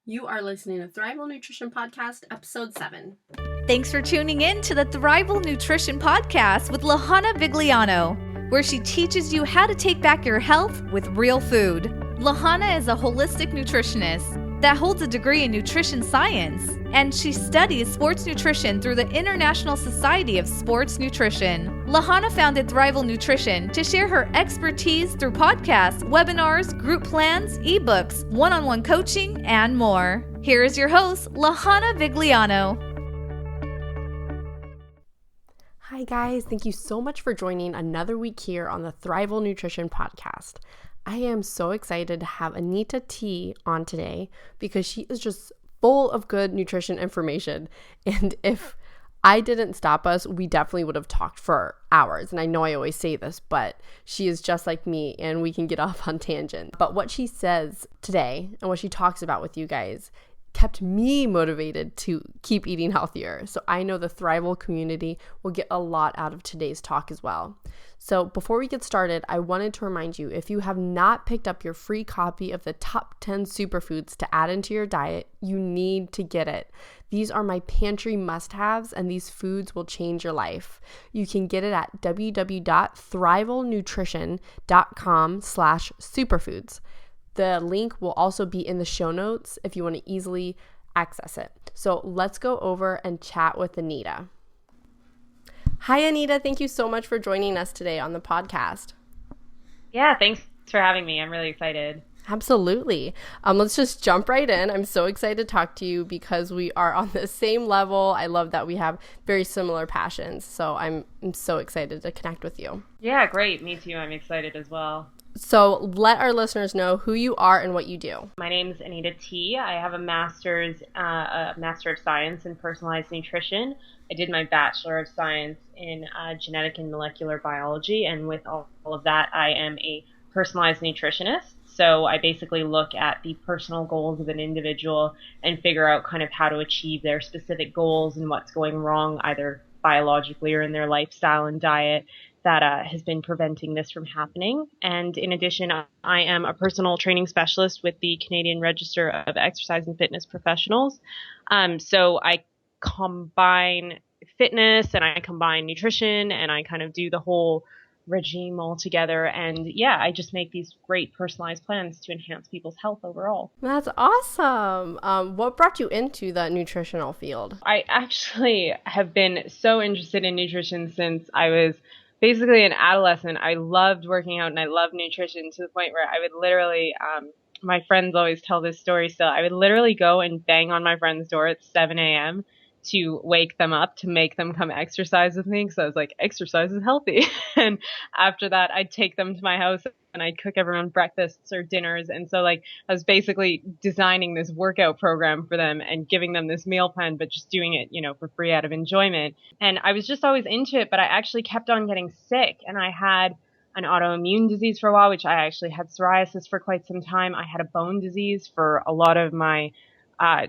You are listening to Thrival Nutrition Podcast, Episode 7. Thanks for tuning in to the Thrival Nutrition Podcast with Lahana Vigliano, where she teaches you how to take back your health with real food. Lahana is a holistic nutritionist that holds a degree in nutrition science, and she studies sports nutrition through the International Society of Sports Nutrition. Lahana founded Thrival Nutrition to share her expertise through podcasts, webinars, group plans, ebooks, one-on-one coaching, and more. Here is your host, Lahana Vigliano. Hi guys, thank you so much for joining another week here on the Thrival Nutrition Podcast. I am so excited to have Anita Tee on today because she is just full of good nutrition information. And if I didn't stop us, we definitely would have talked for hours. And I know I always say this, but she is just like me and we can get off on tangents. But what she says today and what she talks about with you guys kept me motivated to keep eating healthier. So I know the Thrival community will get a lot out of today's talk as well. So before we get started, I wanted to remind you, if you have not picked up your free copy of the top 10 superfoods to add into your diet, you need to get it. These are my pantry must-haves, and these foods will change your life. You can get it at www.thrivalnutrition.com/superfoods. The link will also be in the show notes if you want to easily access it. So let's go over and chat with Anita. Hi, Anita. Thank you so much for joining us today on the podcast. Yeah, thanks for having me. I'm really excited. Absolutely. Let's just jump right in. I'm so excited to talk to you because we are on the same level. I love that we have very similar passions. So I'm so excited to connect with you. Yeah, great. Me too. I'm excited as well. So let our listeners know who you are and what you do. My name's Anita Tee. I have a Master of Science in Personalized Nutrition. I did my Bachelor of Science in Genetic and Molecular Biology, and with all of that, I am a personalized nutritionist. So I basically look at the personal goals of an individual and figure out kind of how to achieve their specific goals and what's going wrong, either biologically or in their lifestyle and diet, that has been preventing this from happening. And in addition, I am a personal training specialist with the Canadian Register of Exercise and Fitness Professionals. So I combine fitness and I combine nutrition and I kind of do the whole regime all together. And yeah, I just make these great personalized plans to enhance people's health overall. That's awesome. What brought you into the nutritional field? I actually have been so interested in nutrition since I was basically an adolescent. I loved working out and I loved nutrition to the point where I would literally, my friends always tell this story still, I would literally go and bang on my friend's door at 7 a.m. to wake them up to make them come exercise with me. So I was like, exercise is healthy. And after that, I'd take them to my house and I'd cook everyone breakfasts or dinners. And so like I was basically designing this workout program for them and giving them this meal plan, but just doing it, for free out of enjoyment. And I was just always into it, but I actually kept on getting sick. And I had an autoimmune disease for a while, which I actually had psoriasis for quite some time. I had a bone disease for a lot of my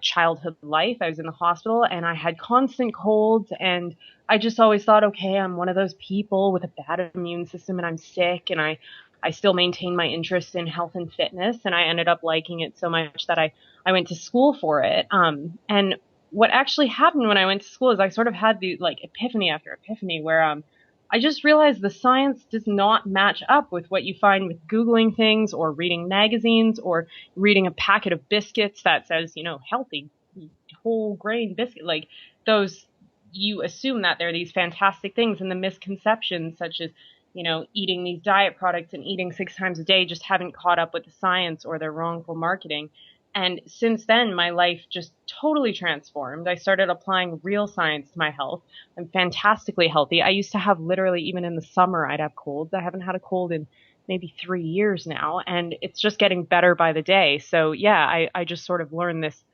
childhood life. I was in the hospital and I had constant colds, and I just always thought, okay, I'm one of those people with a bad immune system and I'm sick, and I still maintain my interest in health and fitness, and I ended up liking it so much that I went to school for it. And what actually happened when I went to school is I sort of had the epiphany after epiphany where I just realized the science does not match up with what you find with Googling things or reading magazines or reading a packet of biscuits that says, healthy, whole grain biscuit. Like those, you assume that they're these fantastic things, and the misconceptions such as, eating these diet products and eating 6 times a day just haven't caught up with the science or their wrongful marketing. And since then, my life just totally transformed. I started applying real science to my health. I'm fantastically healthy. I used to have literally, even in the summer, I'd have colds. I haven't had a cold in maybe 3 years now, and it's just getting better by the day. So yeah, I just sort of learned this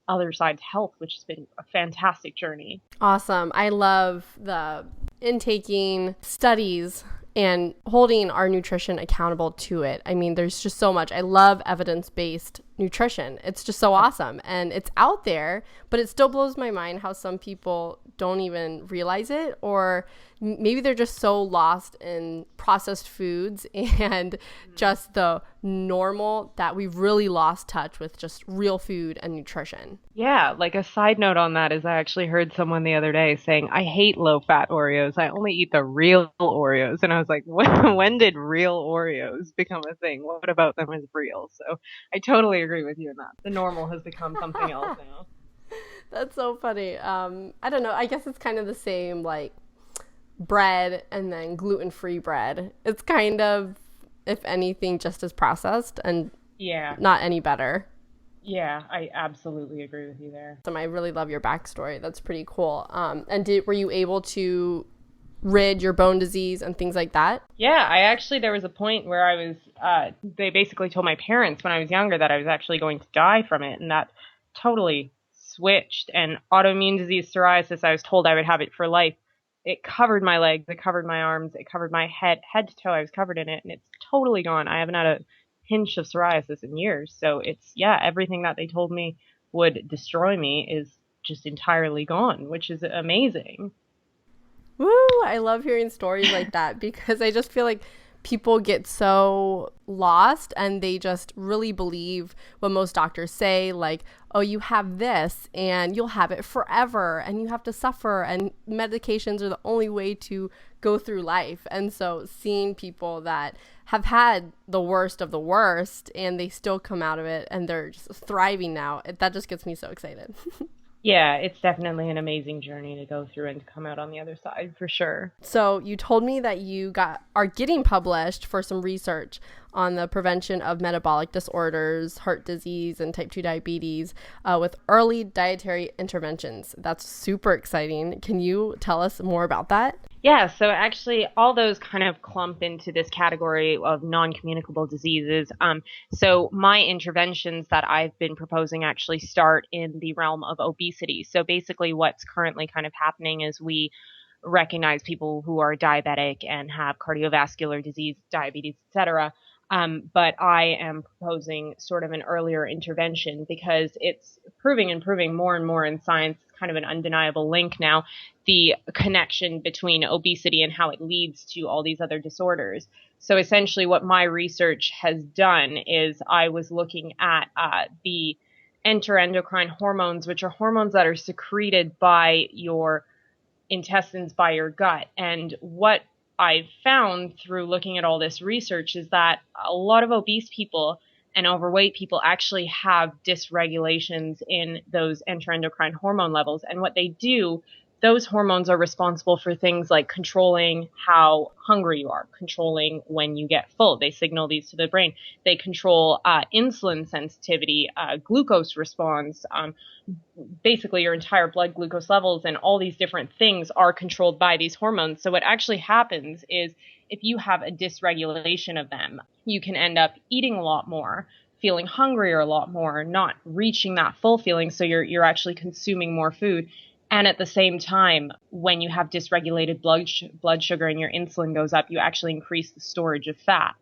other side to health, which has been a fantastic journey. Awesome. I love the intaking studies and holding our nutrition accountable to it. I mean, there's just so much. I love evidence-based nutrition. It's just so awesome. And it's out there, but it still blows my mind how some people don't even realize it, or maybe they're just so lost in processed foods and just the normal that we've really lost touch with just real food and nutrition. Yeah, like a side note on that is I actually heard someone the other day saying, I hate low-fat Oreos. I only eat the real Oreos. And I was like, when did real Oreos become a thing? What about them is real? So I totally agree with you in that. The normal has become something else now. That's so funny. I don't know. I guess it's kind of the same, like bread and then gluten-free bread. It's kind of, if anything, just as processed and not any better. Yeah, I absolutely agree with you there. I really love your backstory. That's pretty cool. And were you able to rid your bone disease and things like that? Yeah, there was a point where I was, they basically told my parents when I was younger that I was actually going to die from it, and that totally switched. And autoimmune disease, psoriasis, I was told I would have it for life. It covered my legs, it covered my arms, it covered my head to toe. I was covered in it, and it's totally gone. I haven't had a pinch of psoriasis in years. So it's, everything that they told me would destroy me is just entirely gone, which is amazing. Woo! I love hearing stories like that because I just feel like people get so lost and they just really believe what most doctors say, like, oh, you have this and you'll have it forever and you have to suffer and medications are the only way to go through life. And so seeing people that have had the worst of the worst and they still come out of it and they're just thriving now, that just gets me so excited. Yeah, it's definitely an amazing journey to go through and to come out on the other side for sure. So you told me that you are getting published for some research on the prevention of metabolic disorders, heart disease, and type 2 diabetes with early dietary interventions. That's super exciting. Can you tell us more about that? Yeah, so actually all those kind of clump into this category of non-communicable diseases. So my interventions that I've been proposing actually start in the realm of obesity. So basically what's currently kind of happening is we recognize people who are diabetic and have cardiovascular disease, diabetes, etc. But I am proposing sort of an earlier intervention because it's proving more and more in science, kind of an undeniable link now, the connection between obesity and how it leads to all these other disorders. So essentially what my research has done is I was looking at the enteroendocrine hormones, which are hormones that are secreted by your intestines, by your gut. And what I've found through looking at all this research is that a lot of obese people and overweight people actually have dysregulations in those enteroendocrine hormone levels. And what they do, those hormones are responsible for things like controlling how hungry you are, controlling when you get full. They signal these to the brain. They control insulin sensitivity, glucose response, basically your entire blood glucose levels, and all these different things are controlled by these hormones. So what actually happens is if you have a dysregulation of them, you can end up eating a lot more, feeling hungrier a lot more, not reaching that full feeling. So you're actually consuming more food. And at the same time, when you have dysregulated blood sugar and your insulin goes up, you actually increase the storage of fat.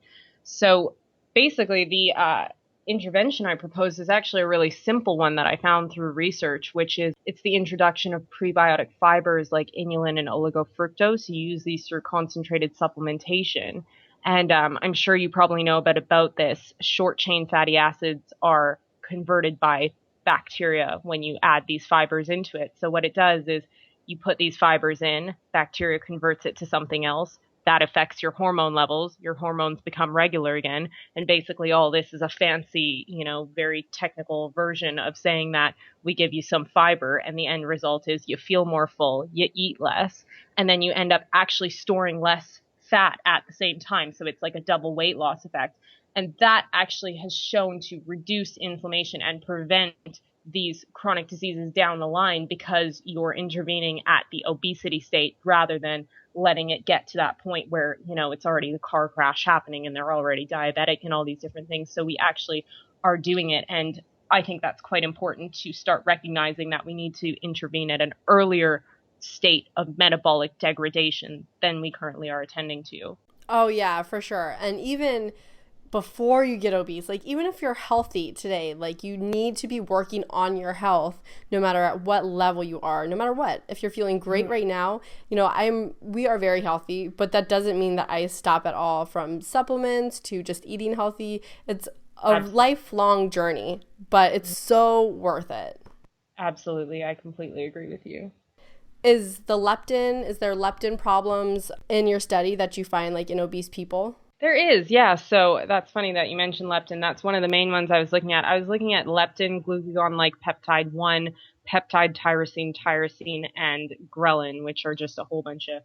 So basically the intervention I propose is actually a really simple one that I found through research, which is it's the introduction of prebiotic fibers like inulin and oligofructose. You use these through concentrated supplementation. And I'm sure you probably know a bit about this. Short chain fatty acids are converted by bacteria when you add these fibers into it. So what it does is you put these fibers in, bacteria converts it to something else. That affects your hormone levels. Your hormones become regular again. And basically all this is a fancy, very technical version of saying that we give you some fiber and the end result is you feel more full, you eat less, and then you end up actually storing less fat at the same time. So it's like a double weight loss effect. And that actually has shown to reduce inflammation and prevent these chronic diseases down the line because you're intervening at the obesity state rather than letting it get to that point where, it's already the car crash happening and they're already diabetic and all these different things. So we actually are doing it. And I think that's quite important to start recognizing that we need to intervene at an earlier state of metabolic degradation than we currently are attending to. Oh, yeah, for sure. And even before you get obese. Like, even if you're healthy today, like, you need to be working on your health no matter at what level you are, no matter what. If you're feeling great right now, we are very healthy, but that doesn't mean that I stop at all, from supplements to just eating healthy. It's a lifelong journey, but it's so worth it. Absolutely. I completely agree with you. Is there leptin problems in your study that you find, like, in obese people? There is, yeah. So that's funny that you mentioned leptin. That's one of the main ones I was looking at. I was looking at leptin, glucagon-like peptide 1, peptide tyrosine, and ghrelin, which are just a whole bunch of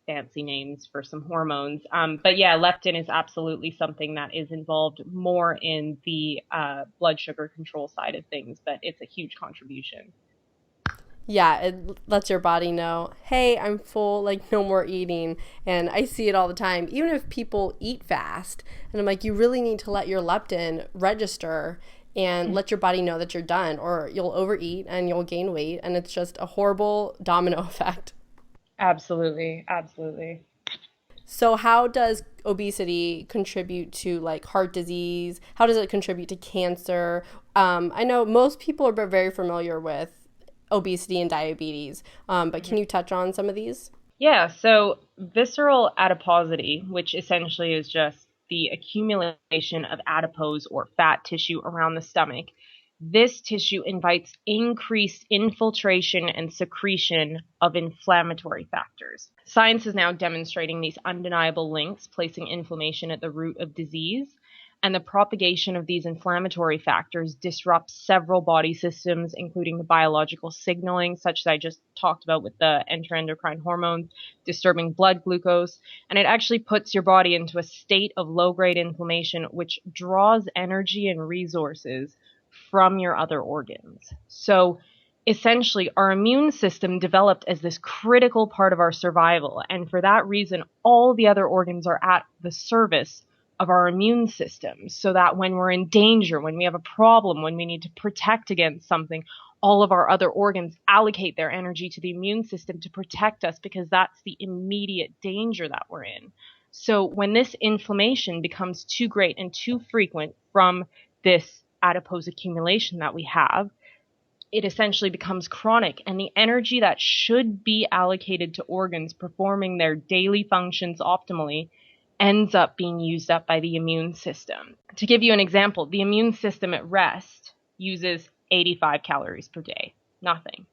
fancy names for some hormones. But yeah, leptin is absolutely something that is involved more in the blood sugar control side of things, but it's a huge contribution. Yeah, it lets your body know, hey, I'm full, like, no more eating. And I see it all the time, even if people eat fast. And I'm like, you really need to let your leptin register and let your body know that you're done, or you'll overeat and you'll gain weight. And it's just a horrible domino effect. Absolutely. Absolutely. So how does obesity contribute to, like, heart disease? How does it contribute to cancer? I know most people are very familiar with obesity and diabetes, but can you touch on some of these? Yeah, so visceral adiposity, which essentially is just the accumulation of adipose or fat tissue around the stomach, this tissue invites increased infiltration and secretion of inflammatory factors. Science is now demonstrating these undeniable links, placing inflammation at the root of disease. And the propagation of these inflammatory factors disrupts several body systems, including the biological signaling, such as I just talked about with the enteroendocrine hormones, disturbing blood glucose. And it actually puts your body into a state of low-grade inflammation, which draws energy and resources from your other organs. So essentially, our immune system developed as this critical part of our survival. And for that reason, all the other organs are at the service of our immune system, so that when we're in danger, when we have a problem, when we need to protect against something, all of our other organs allocate their energy to the immune system to protect us, because that's the immediate danger that we're in. So when this inflammation becomes too great and too frequent from this adipose accumulation that we have, it essentially becomes chronic, and the energy that should be allocated to organs performing their daily functions optimally ends up being used up by the immune system. To give you an example, the immune system at rest uses 85 calories per day. Nothing.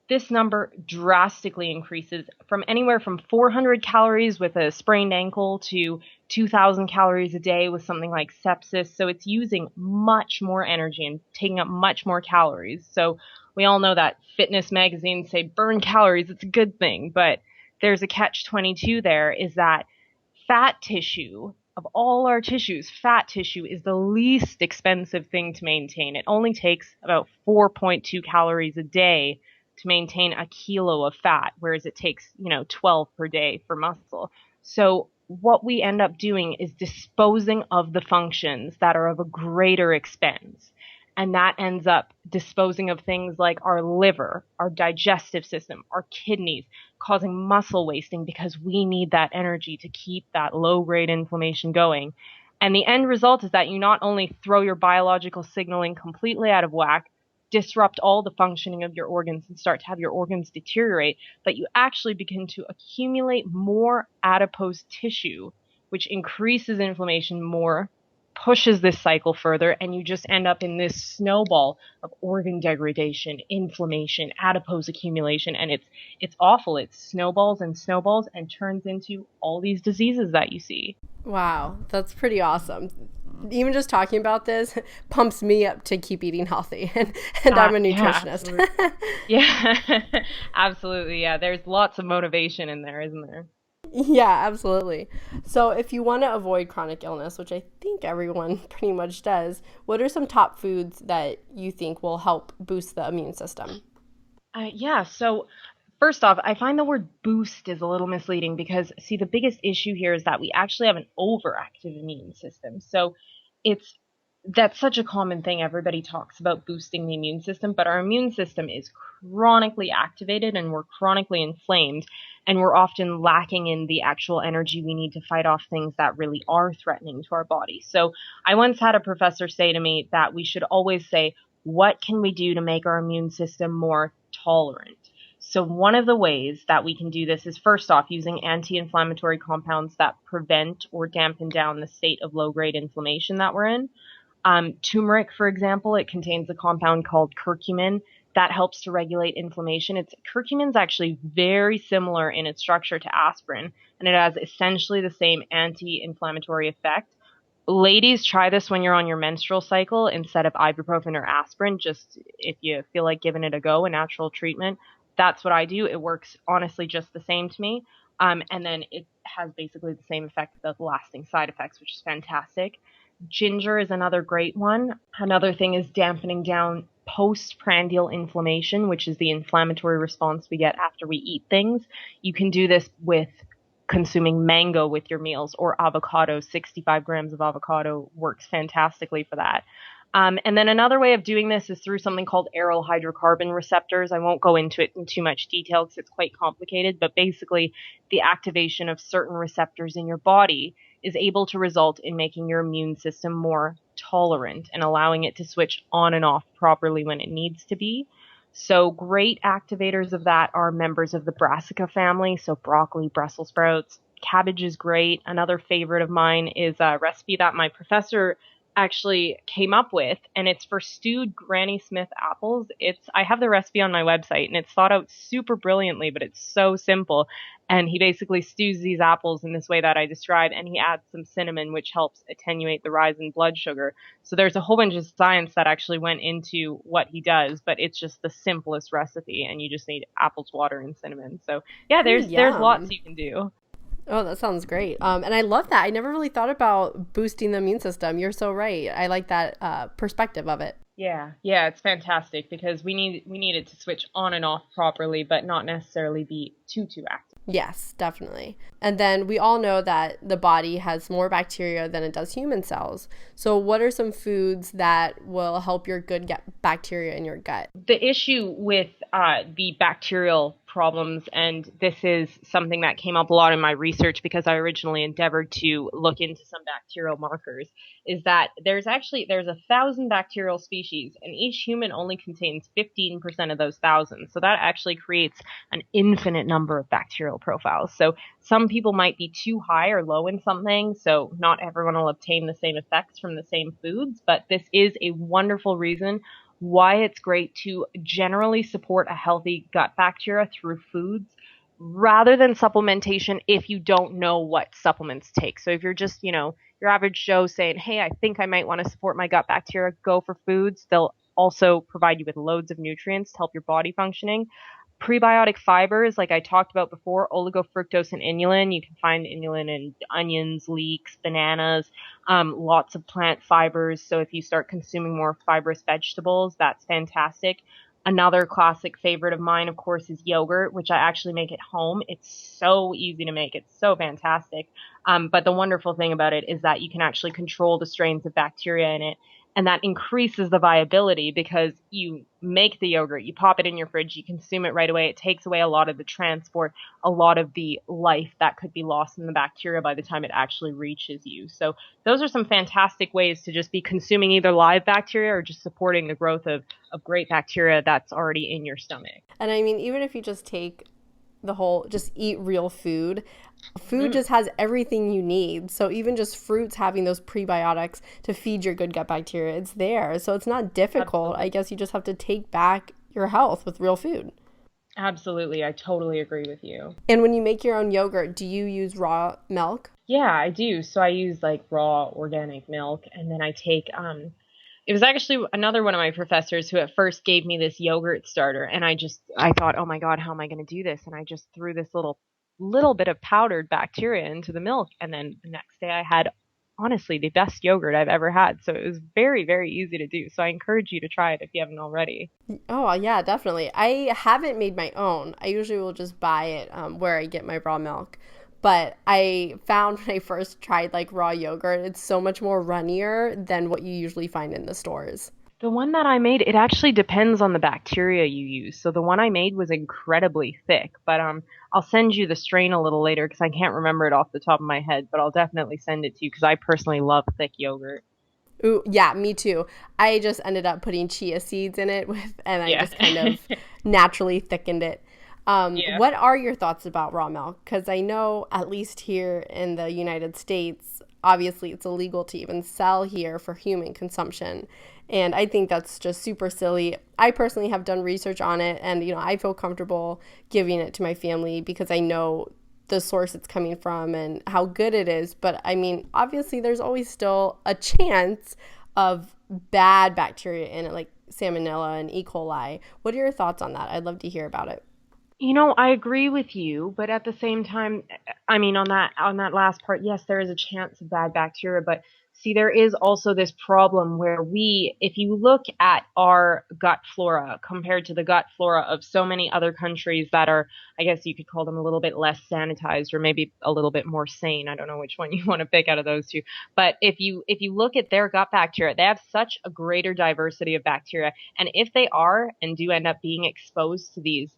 This number drastically increases from anywhere from 400 calories with a sprained ankle to 2,000 calories a day with something like sepsis. So it's using much more energy and taking up much more calories. So we all know that fitness magazines say burn calories, it's a good thing. But there's a catch-22 there, is that fat tissue, of all our tissues, fat tissue is the least expensive thing to maintain. It only takes about 4.2 calories a day to maintain a kilo of fat, whereas it takes, 12 per day for muscle. So what we end up doing is disposing of the functions that are of a greater expense. And that ends up disposing of things like our liver, our digestive system, our kidneys, causing muscle wasting, because we need that energy to keep that low-grade inflammation going. And the end result is that you not only throw your biological signaling completely out of whack, disrupt all the functioning of your organs and start to have your organs deteriorate, but you actually begin to accumulate more adipose tissue, which increases inflammation more, pushes this cycle further, and you just end up in this snowball of organ degradation, inflammation, adipose accumulation, and it's awful. It snowballs and turns into all these diseases that you see. Wow, that's pretty awesome. Even just talking about this pumps me up to keep eating healthy, and I'm a nutritionist. Yeah, absolutely. Yeah, there's lots of motivation in there, isn't there? Yeah, absolutely. So if you want to avoid chronic illness, which I think everyone pretty much does, what are some top foods that you think will help boost the immune system? So first off, I find the word boost is a little misleading, because, see, the biggest issue here is that we actually have an overactive immune system. So it's that's such a common thing. Everybody talks about boosting the immune system, but our immune system is chronically activated and we're chronically inflamed, and we're often lacking in the actual energy we need to fight off things that really are threatening to our body. So I once had a professor say to me that we should always say, what can we do to make our immune system more tolerant? So one of the ways that we can do this is, first off, using anti-inflammatory compounds that prevent or dampen down the state of low-grade inflammation that we're in. Turmeric, for example, it contains a compound called curcumin that helps to regulate inflammation. Curcumin's actually very similar in its structure to aspirin, and it has essentially the same anti-inflammatory effect. Ladies, try this when you're on your menstrual cycle instead of ibuprofen or aspirin, just if you feel like giving it a go, a natural treatment. That's what I do. It works honestly just the same to me. And then it has basically the same effect without the lasting side effects, which is fantastic. Ginger is another great one. Another thing is dampening down postprandial inflammation, which is the inflammatory response we get after we eat things. You can do this with consuming mango with your meals, or avocado. 65 grams of avocado works fantastically for that. And then another way of doing this is through something called aryl hydrocarbon receptors. I won't go into it in too much detail because it's quite complicated, but basically the activation of certain receptors in your body is able to result in making your immune system more tolerant and allowing it to switch on and off properly when it needs to be. So great activators of that are members of the brassica family, so broccoli, Brussels sprouts. Cabbage is great. Another favorite of mine is a recipe that my professor actually came up with, and it's for stewed Granny Smith apples. I have the recipe on my website, and it's thought out super brilliantly, but it's so simple. And he basically stews these apples in this way that I described, and he adds some cinnamon, which helps attenuate the rise in blood sugar. So there's a whole bunch of science that actually went into what he does, but it's just the simplest recipe, and you just need apples, water, and cinnamon. So yeah, there's lots Yum. you can do. Oh, that sounds great. And I love that. I never really thought about boosting the immune system. You're so right. I like that perspective of it. Yeah, it's fantastic because we need it to switch on and off properly, but not necessarily be too active. Yes, definitely. And then we all know that the body has more bacteria than it does human cells. So what are some foods that will help your good bacteria in your gut? The issue with the bacterial problems, and this is something that came up a lot in my research because I originally endeavored to look into some bacterial markers, is that there's 1,000 bacterial species, and each human only contains 15% of those 1,000. So that actually creates an infinite number of bacterial profiles. So some people might be too high or low in something, so not everyone will obtain the same effects from the same foods, but this is a wonderful reason why it's great to generally support a healthy gut bacteria through foods rather than supplementation if you don't know what supplements take. So if you're just, your average Joe saying, hey, I think I might want to support my gut bacteria, go for foods. They'll also provide you with loads of nutrients to help your body functioning. Prebiotic fibers, like I talked about before, oligofructose and inulin. You can find inulin in onions, leeks, bananas, lots of plant fibers. So if you start consuming more fibrous vegetables, that's fantastic. Another classic favorite of mine, of course, is yogurt, which I actually make at home. It's so easy to make. It's so fantastic. But the wonderful thing about it is that you can actually control the strains of bacteria in it. And that increases the viability because you make the yogurt, you pop it in your fridge, you consume it right away. It takes away a lot of the transport, a lot of the life that could be lost in the bacteria by the time it actually reaches you. So those are some fantastic ways to just be consuming either live bacteria or just supporting the growth of great bacteria that's already in your stomach. And I mean, even if you just take just eat real food just has everything you need. So even just fruits having those prebiotics to feed your good gut bacteria, it's there. So it's not difficult. Absolutely. I guess you just have to take back your health with real food. Absolutely. I totally agree with you. And when you make your own yogurt, do you use raw milk? Yeah, I do. So I use like raw organic milk, and then I take it was actually another one of my professors who at first gave me this yogurt starter, and I thought, oh my God, how am I going to do this? And I just threw this little bit of powdered bacteria into the milk, and then the next day I had honestly the best yogurt I've ever had. So it was very, very easy to do. So I encourage you to try it if you haven't already. Oh, yeah, definitely. I haven't made my own. I usually will just buy it where I get my raw milk. But I found when I first tried like raw yogurt, it's so much more runnier than what you usually find in the stores. The one that I made, it actually depends on the bacteria you use. So the one I made was incredibly thick, but I'll send you the strain a little later because I can't remember it off the top of my head, but I'll definitely send it to you because I personally love thick yogurt. Ooh, yeah, me too. I just ended up putting chia seeds in it and I Yeah. just kind of naturally thickened it. Yeah. What are your thoughts about raw milk? Because I know, at least here in the United States, obviously it's illegal to even sell here for human consumption. And I think that's just super silly. I personally have done research on it, and I feel comfortable giving it to my family because I know the source it's coming from and how good it is. But I mean, obviously there's always still a chance of bad bacteria in it, like salmonella and E. coli. What are your thoughts on that? I'd love to hear about it. I agree with you, but at the same time, I mean, on that last part, yes, there is a chance of bad bacteria, but see, there is also this problem where if you look at our gut flora compared to the gut flora of so many other countries that are, I guess you could call them a little bit less sanitized or maybe a little bit more sane. I don't know which one you want to pick out of those two. But if you look at their gut bacteria, they have such a greater diversity of bacteria. And if they are and do end up being exposed to these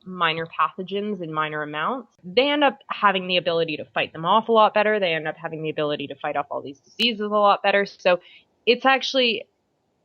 minor pathogens in minor amounts, they end up having the ability to fight them off a lot better. They end up having the ability to fight off all these diseases a lot better. So it's actually,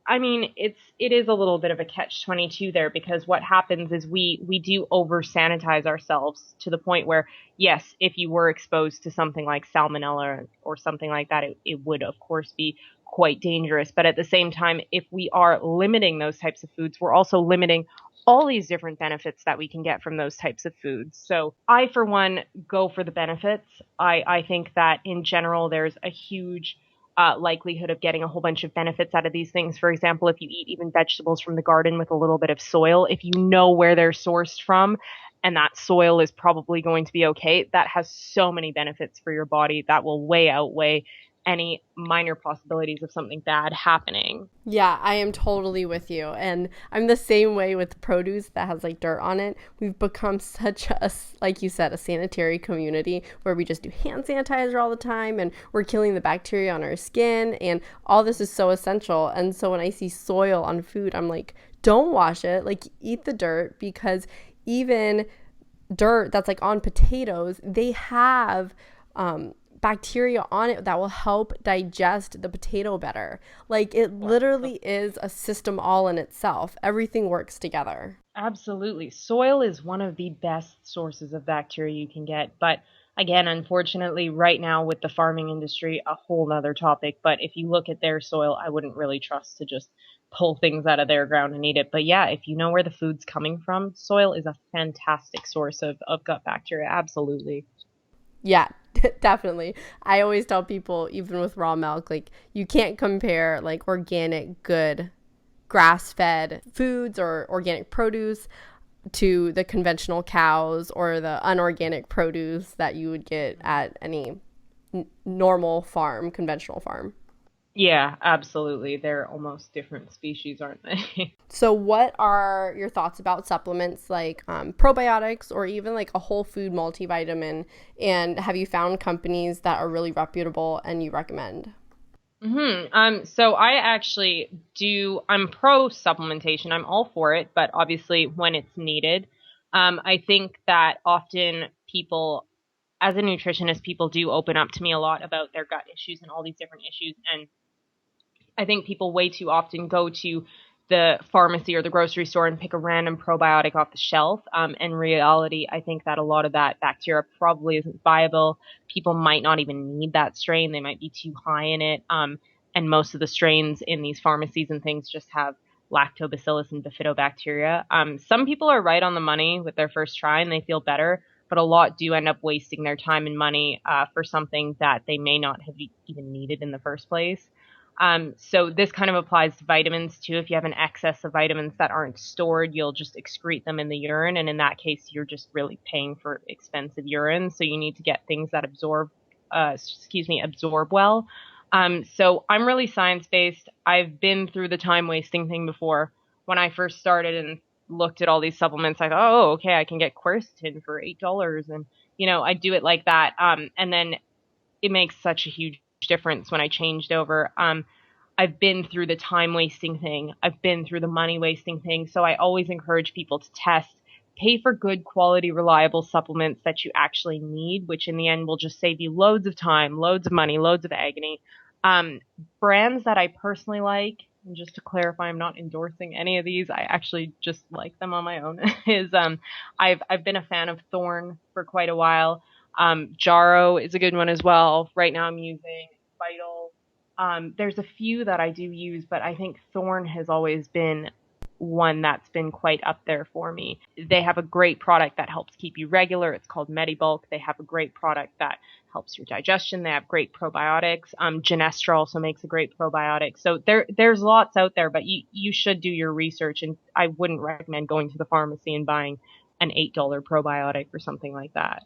I mean, it is a little bit of a catch-22 there because what happens is we do over sanitize ourselves to the point where, yes, if you were exposed to something like salmonella or something like that, it would of course be quite dangerous. But at the same time, if we are limiting those types of foods, we're also limiting all these different benefits that we can get from those types of foods. So I, for one, go for the benefits. I think that in general, there's a huge likelihood of getting a whole bunch of benefits out of these things. For example, if you eat even vegetables from the garden with a little bit of soil, if you know where they're sourced from and that soil is probably going to be okay, that has so many benefits for your body that will way outweigh any minor possibilities of something bad happening. Yeah, I am totally with you. And I'm the same way with produce that has like dirt on it. We've become such a, like you said, a sanitary community where we just do hand sanitizer all the time and we're killing the bacteria on our skin. And all this is so essential. And so when I see soil on food, I'm like, don't wash it. Like, eat the dirt, because even dirt that's like on potatoes, they have bacteria on it that will help digest the potato better. Like, it literally is a system all in itself. Everything works together. Absolutely. Soil is one of the best sources of bacteria you can get. But again, unfortunately, right now with the farming industry, a whole nother topic. But if you look at their soil, I wouldn't really trust to just pull things out of their ground and eat it. But yeah, if you know where the food's coming from, soil is a fantastic source of gut bacteria. Absolutely. Yeah, definitely. I always tell people, even with raw milk, like, you can't compare like organic, good, grass-fed foods or organic produce to the conventional cows or the unorganic produce that you would get at any normal farm, conventional farm. Yeah, absolutely. They're almost different species, aren't they? So what are your thoughts about supplements like probiotics or even like a whole food multivitamin? And have you found companies that are really reputable and you recommend? So I actually I'm pro supplementation. I'm all for it, but obviously when it's needed. I think that often people, as a nutritionist, people do open up to me a lot about their gut issues and all these different issues. And I think people way too often go to the pharmacy or the grocery store and pick a random probiotic off the shelf. In reality, I think that a lot of that bacteria probably isn't viable. People might not even need that strain. They might be too high in it. And most of the strains in these pharmacies and things just have lactobacillus and bifidobacteria. Some people are right on the money with their first try and they feel better, but a lot do end up wasting their time and money for something that they may not have even needed in the first place. So this kind of applies to vitamins too. If you have an excess of vitamins that aren't stored, you'll just excrete them in the urine. And in that case, you're just really paying for expensive urine. So you need to get things that absorb well. So I'm really science-based. I've been through the time wasting thing before. When I first started and looked at all these supplements, I thought, oh, okay, I can get quercetin for $8. And, I do it like that. And then it makes such a huge difference when I changed over. I've been through the time wasting thing. I've been through the money wasting thing. So I always encourage people to test, pay for good quality, reliable supplements that you actually need, which in the end will just save you loads of time, loads of money, loads of agony. Brands that I personally like, and just to clarify, I'm not endorsing any of these. I actually just like them on my own. I've been a fan of Thorne for quite a while. Jarrow is a good one as well. Right now I'm using Vital. There's a few that I do use, but I think Thorne has always been one that's been quite up there for me. They have a great product that helps keep you regular. It's called MediBulk. They have a great product that helps your digestion. They have great probiotics. Genestra also makes a great probiotic. So there's lots out there, but you should do your research, and I wouldn't recommend going to the pharmacy and buying an $8 probiotic or something like that.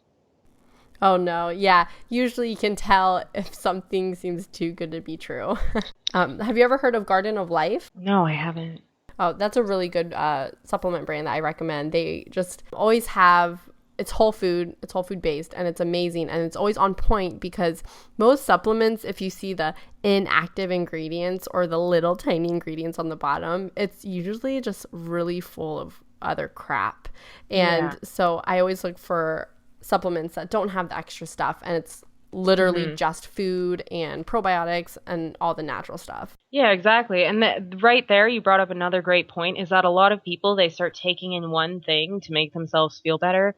Oh, no. Yeah. Usually you can tell if something seems too good to be true. Have you ever heard of Garden of Life? No, I haven't. Oh, that's a really good supplement brand that I recommend. They just always have, it's whole food based, and it's amazing. And it's always on point, because most supplements, if you see the inactive ingredients or the little tiny ingredients on the bottom, it's usually just really full of other crap. And so I always look for supplements that don't have the extra stuff, and it's literally just food and probiotics and all the natural stuff. Yeah, exactly. And right there, you brought up another great point, is that a lot of people, they start taking in one thing to make themselves feel better.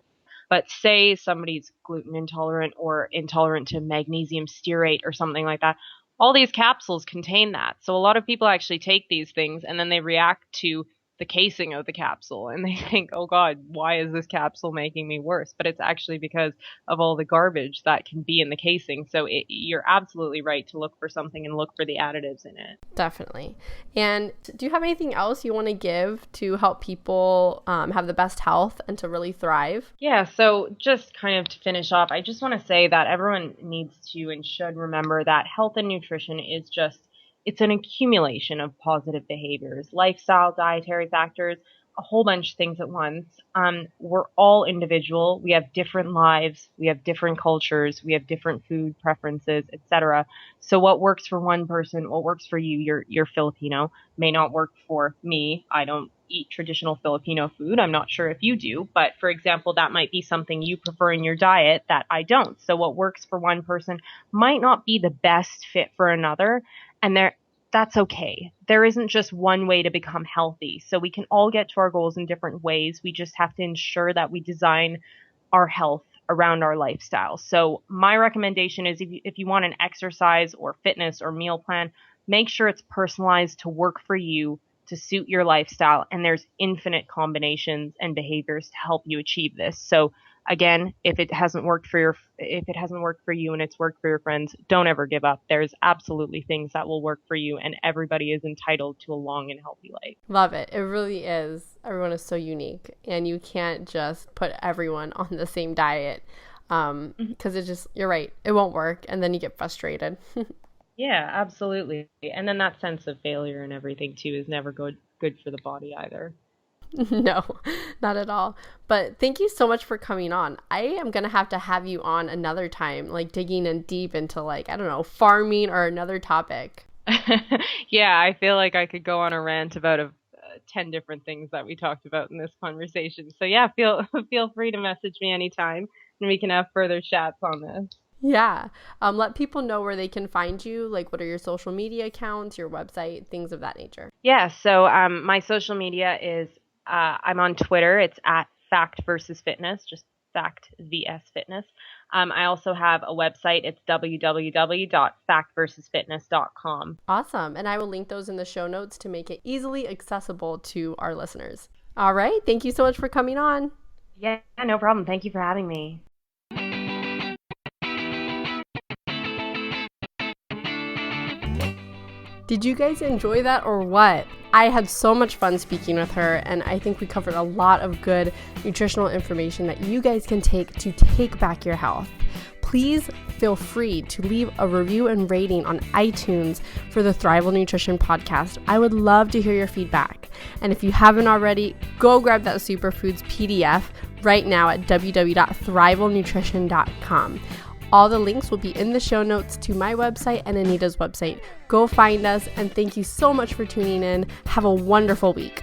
But say somebody's gluten intolerant or intolerant to magnesium stearate or something like that. All these capsules contain that. So a lot of people actually take these things and then they react to the casing of the capsule and they think, oh God, why is this capsule making me worse? But it's actually because of all the garbage that can be in the casing. So you're absolutely right to look for something and look for the additives in it. Definitely. And do you have anything else you want to give to help people have the best health and to really thrive? Yeah, so just kind of to finish off, I just want to say that everyone needs to and should remember that health and nutrition is it's an accumulation of positive behaviors, lifestyle, dietary factors, a whole bunch of things at once. We're all individual. We have different lives. We have different cultures. We have different food preferences, etc. So what works for one person, what works for you, you're Filipino, may not work for me. I don't eat traditional Filipino food. I'm not sure if you do, but for example, that might be something you prefer in your diet that I don't. So what works for one person might not be the best fit for another. And that's okay. There isn't just one way to become healthy. So we can all get to our goals in different ways. We just have to ensure that we design our health around our lifestyle. So my recommendation is if you want an exercise or fitness or meal plan, make sure it's personalized to work for you, to suit your lifestyle. And there's infinite combinations and behaviors to help you achieve this. So again, if it hasn't worked for you and it's worked for your friends, don't ever give up. There's absolutely things that will work for you, and everybody is entitled to a long and healthy life. Love it. It really is. Everyone is so unique, and you can't just put everyone on the same diet because you're right, it won't work, and then you get frustrated. Yeah, absolutely. And then that sense of failure and everything too is never good for the body either. No, not at all. But thank you so much for coming on. I am going to have you on another time, like digging in deep into farming or another topic. Yeah, I feel like I could go on a rant about 10 different things that we talked about in this conversation. So yeah, feel free to message me anytime and we can have further chats on this. Yeah. Let people know where they can find you. Like, what are your social media accounts, your website, things of that nature? Yeah. So my social media is I'm on Twitter. It's at Fact versus Fitness, just Fact vs Fitness. I also have a website. It's www.factversusfitness.com. Awesome. And I will link those in the show notes to make it easily accessible to our listeners. All right. Thank you so much for coming on. Yeah, no problem. Thank you for having me. Did you guys enjoy that or what? I had so much fun speaking with her, and I think we covered a lot of good nutritional information that you guys can take to take back your health. Please feel free to leave a review and rating on iTunes for the Thrival Nutrition podcast. I would love to hear your feedback. And if you haven't already, go grab that Superfoods PDF right now at www.thrivalnutrition.com. All the links will be in the show notes to my website and Anita's website. Go find us, and thank you so much for tuning in. Have a wonderful week.